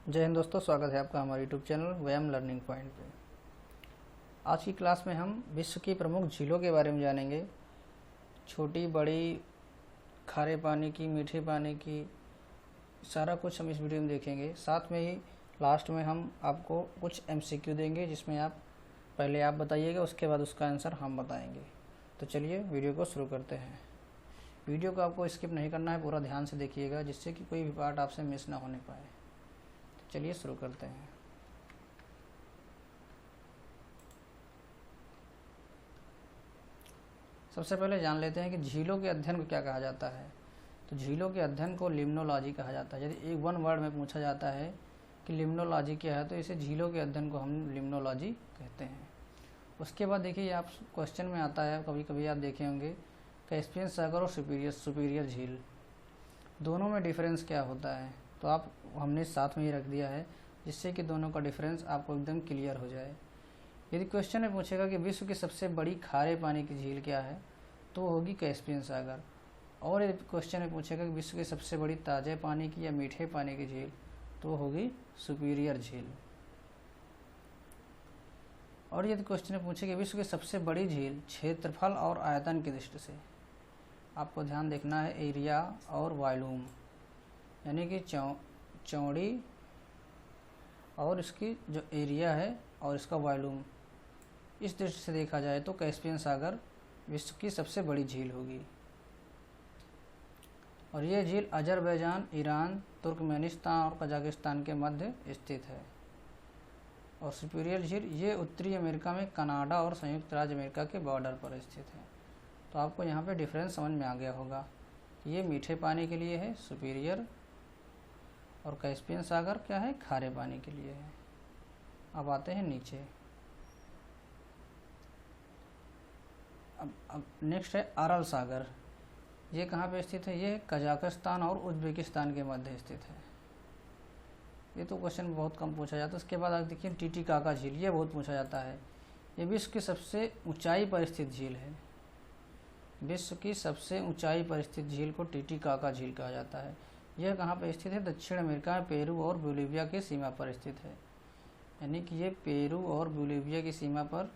जय हिंद दोस्तों, स्वागत है आपका हमारे यूट्यूब चैनल व्यायाम लर्निंग पॉइंट पे। आज की क्लास में हम विश्व की प्रमुख झीलों के बारे में जानेंगे। छोटी बड़ी, खारे पानी की, मीठे पानी की, सारा कुछ हम इस वीडियो में देखेंगे। साथ में ही लास्ट में हम आपको कुछ MCQ देंगे, जिसमें आप पहले आप बताइएगा, उसके बाद उसका आंसर हम बताएंगे। तो चलिए वीडियो को शुरू करते हैं। वीडियो को आपको स्किप नहीं करना है, पूरा ध्यान से देखिएगा, जिससे कि कोई भी पार्ट आपसे मिस ना होने पाए। चलिए शुरू करते हैं। सबसे पहले जान लेते हैं कि झीलों के अध्ययन को क्या कहा जाता है। तो झीलों के अध्ययन को लिम्नोलॉजी कहा जाता है। यदि एक वन वर्ड में पूछा जाता है कि लिम्नोलॉजी क्या है, तो इसे झीलों के अध्ययन को हम लिम्नोलॉजी कहते हैं। उसके बाद देखिए, आप क्वेश्चन में आता है, कभी कभी आप देखे होंगे, कैस्पियन सागर और सुपीरियर झील, दोनों में डिफरेंस क्या होता है। तो आप हमने साथ में ही रख दिया है, जिससे कि दोनों का डिफरेंस आपको एकदम क्लियर हो जाए। यदि क्वेश्चन में पूछेगा कि विश्व की सबसे बड़ी खारे पानी की झील क्या है, तो होगी कैस्पियन सागर। और यदि क्वेश्चन में पूछेगा कि विश्व की सबसे बड़ी ताज़े पानी की या मीठे पानी की झील, तो होगी सुपीरियर झील। और यदि क्वेश्चन में पूछे कि विश्व की सबसे बड़ी झील क्षेत्रफल और आयतन की दृष्टि से, आपको ध्यान देखना है एरिया और वॉल्यूम, यानी कि चौड़ी और इसकी जो एरिया है और इसका वॉल्यूम, इस दृष्टि से देखा जाए तो कैस्पियन सागर विश्व की सबसे बड़ी झील होगी। और ये झील अजरबैजान, ईरान, तुर्कमेनिस्तान और कजाकिस्तान के मध्य स्थित है। और सुपीरियर झील ये उत्तरी अमेरिका में कनाडा और संयुक्त राज्य अमेरिका के बॉर्डर पर स्थित है। तो आपको यहाँ पे डिफरेंस समझ में आ गया होगा। ये मीठे पानी के लिए है सुपीरियर, और कैस्पियन सागर क्या है, खारे पानी के लिए है। अब आते हैं नीचे। अब नेक्स्ट है अरल सागर। ये कहाँ पे स्थित है? ये कजाकिस्तान और उज्बेकिस्तान के मध्य स्थित है। ये तो क्वेश्चन बहुत कम पूछा जाता है। उसके बाद आप देखिए टीटीकाका झील, ये बहुत पूछा जाता है। ये विश्व की सबसे ऊंचाई पर स्थित झील है। विश्व की सबसे ऊंचाई पर स्थित झील को टीटीकाका झील कहा जाता है। यह कहाँ पर स्थित है? दक्षिण अमेरिका में पेरू और बोलीविया की सीमा पर स्थित है। यानी कि ये पेरू और बोलीविया की सीमा पर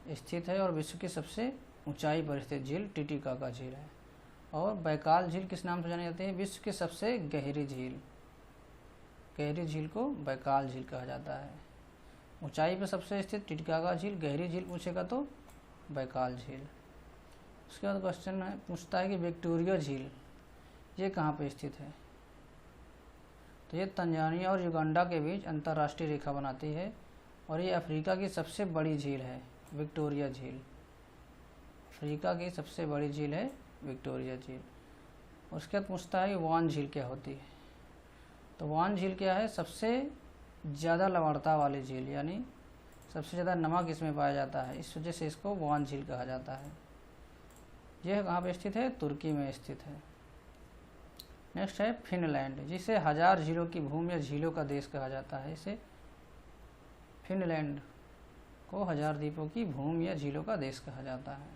स्थित है और विश्व की सबसे ऊंचाई पर स्थित झील टीटीकाका झील है। और बैकाल झील किस नाम से जानी जाती है? विश्व की सबसे गहरी झील। गहरी झील को बैकाल झील कहा जाता है। ऊंचाई पर सबसे स्थित टीटीकाका झील, गहरी झील पूछेगा तो बैकाल झील। उसके बाद क्वेश्चन पूछता है कि विक्टोरिया झील ये कहाँ पे स्थित है? तो ये तंजानिया और युगांडा के बीच अंतर्राष्ट्रीय रेखा बनाती है और ये अफ्रीका की सबसे बड़ी झील है, विक्टोरिया झील। अफ्रीका की सबसे बड़ी झील है विक्टोरिया झील। उसके बाद पूछता है कि वान झील क्या होती है? तो वान झील क्या है? सबसे ज़्यादा लवणता वाली झील, यानी सबसे ज़्यादा नमक इसमें पाया जाता है, इस वजह से इसको वान झील कहा जाता है। यह कहाँ पे स्थित है? तुर्की में स्थित है। नेक्स्ट है फिनलैंड, जिसे हजार झीलों की भूमि या झीलों का देश कहा जाता है। इसे फिनलैंड को हजार द्वीपों की भूमि या झीलों का देश कहा जाता है।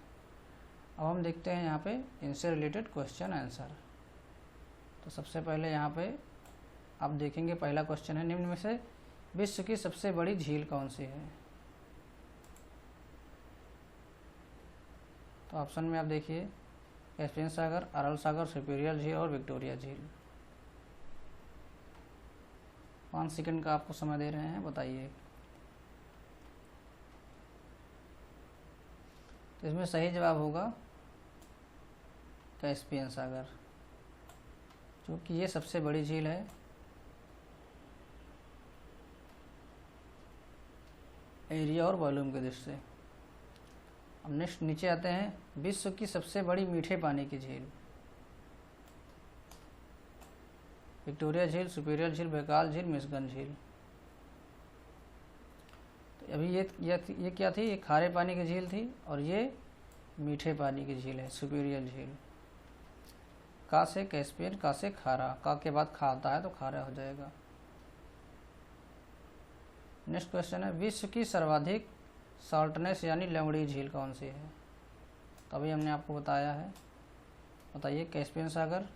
अब हम देखते हैं यहाँ पे इनसे रिलेटेड क्वेश्चन आंसर। तो सबसे पहले यहाँ पे आप देखेंगे, पहला क्वेश्चन है, निम्न में से विश्व की सबसे बड़ी झील कौन सी है? तो ऑप्शन में आप देखिए कैस्पियन सागर, अरल सागर, सुपीरियर झील और विक्टोरिया झील। 5 सेकंड का आपको समय दे रहे हैं, बताइए। तो इसमें सही जवाब होगा कैस्पियन सागर, क्योंकि ये सबसे बड़ी झील है। एरिया और वॉल्यूम के दृष्टि से। अब नेक्स्ट नीचे आते हैं, विश्व की सबसे बड़ी मीठे पानी की झील। विक्टोरिया झील, सुपीरियर झील, बैकाल झील, मिशिगन झील। तो अभी ये क्या थी? ये खारे पानी की झील थी और ये मीठे पानी की झील है, सुपीरियर झील। का से कैस्पियन, का से खारा, का के बाद खा आता है तो खारा हो जाएगा। नेक्स्ट क्वेश्चन है, विश्व की सर्वाधिक साल्टनेस यानी लवणीय झील कौन सी है? तो अभी हमने आपको बताया है, बताइए। कैस्पियन सागर,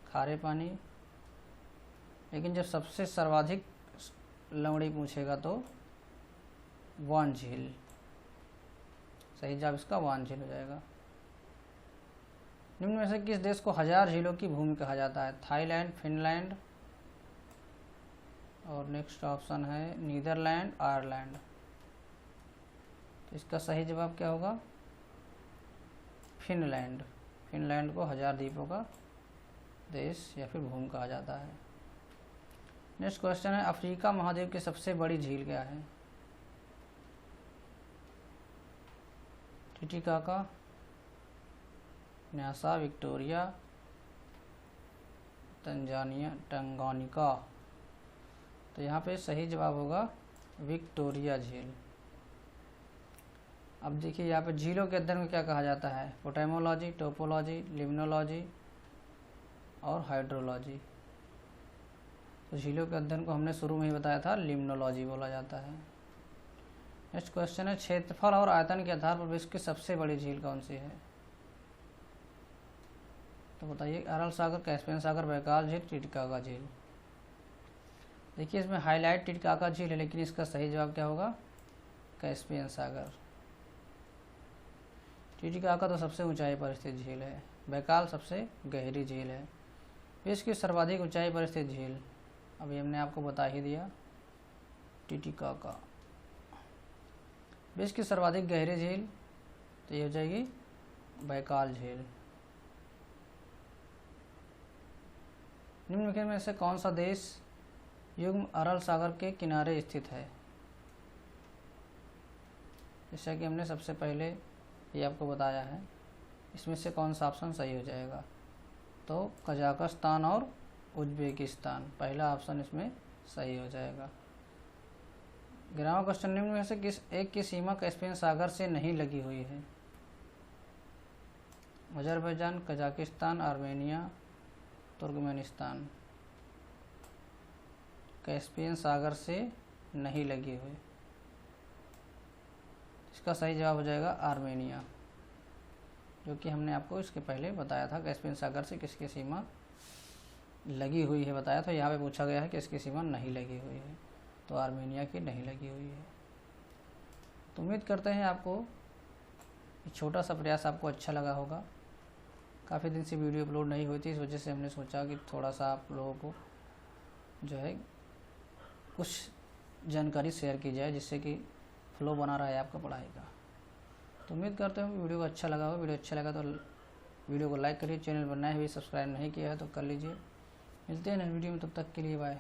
खारे पानी, लेकिन जब सबसे सर्वाधिक लंबड़ी पूछेगा तो वान झील, सही जवाब इसका वान झील हो जाएगा। निम्न में से किस देश को 1000 झीलों की भूमि कहा जाता है? थाईलैंड, फिनलैंड और नेक्स्ट ऑप्शन है नीदरलैंड, आयरलैंड। तो इसका सही जवाब क्या होगा? फिनलैंड। फिनलैंड को 1000 द्वीपों का देश या फिर भूमि कहा जाता है। नेक्स्ट क्वेश्चन है अफ्रीका महाद्वीप की सबसे बड़ी झील क्या है? Titicaca, Nyasa, Victoria, Tanganyika. तो यहाँ पे सही जवाब होगा विक्टोरिया झील। अब देखिए यहाँ पे झीलों के अध्ययन को क्या कहा जाता है? पोटेमोलॉजी, टोपोलॉजी, लिम्नोलॉजी और हाइड्रोलॉजी। तो झीलों के अध्ययन को हमने शुरू में ही बताया था, लिम्नोलॉजी बोला जाता है। नेक्स्ट क्वेश्चन है क्षेत्रफल और आयतन के आधार पर विश्व की सबसे बड़ी झील कौन सी है? तो बताइए, अरल सागर, कैस्पियन सागर, बैकाल झील, टिटिकाका झील। देखिए इसमें हाईलाइट टिटिकाका झील है, लेकिन इसका सही जवाब क्या होगा? कैस्पियन सागर। टिटिकाका तो सबसे ऊंचाई पर स्थित झील है, बैकाल सबसे गहरी झील है। विश्व की सर्वाधिक ऊंचाई पर स्थित झील, अभी हमने आपको बता ही दिया, टिटिकाका। विश्व की सर्वाधिक गहरी झील तो ये हो जाएगी बैकाल झील। निम्नलिखित में से कौन सा देश युग्म अरल सागर के किनारे स्थित है? जैसा कि हमने सबसे पहले ये आपको बताया है, इसमें से कौन सा ऑप्शन सही हो जाएगा? तो कजाकिस्तान और उज्बेकिस्तान, पहला ऑप्शन इसमें सही हो जाएगा। 11वां क्वेश्चन, निम्न में से किस एक की सीमा कैस्पियन सागर से नहीं लगी हुई है? Azerbaijan, Kazakhstan, Armenia, Turkmenistan. Caspian सागर से नहीं लगी हुई, इसका सही जवाब हो जाएगा आर्मेनिया, जो कि हमने आपको इसके पहले बताया था। कैस्पियन सागर से किसकी सीमा लगी हुई है बताया, तो यहाँ पे पूछा गया है कि इसकी सीमा नहीं लगी हुई है, तो आर्मेनिया की नहीं लगी हुई है। तो उम्मीद करते हैं आपको छोटा सा प्रयास आपको अच्छा लगा होगा। काफ़ी दिन से वीडियो अपलोड नहीं हुई थी, इस वजह से हमने सोचा कि थोड़ा सा आप लोगों को जो है कुछ जानकारी शेयर की जाए, जिससे कि फ्लो बना रहा है आपका पढ़ाई का। तो उम्मीद करते हैं वीडियो को अच्छा लगा हो। वीडियो अच्छा लगा तो वीडियो को लाइक करिए, चैनल पर नए हुए सब्सक्राइब नहीं किया है तो कर लीजिए। मिलते हैं नेक्स्ट वीडियो में, तब तक के लिए बाय।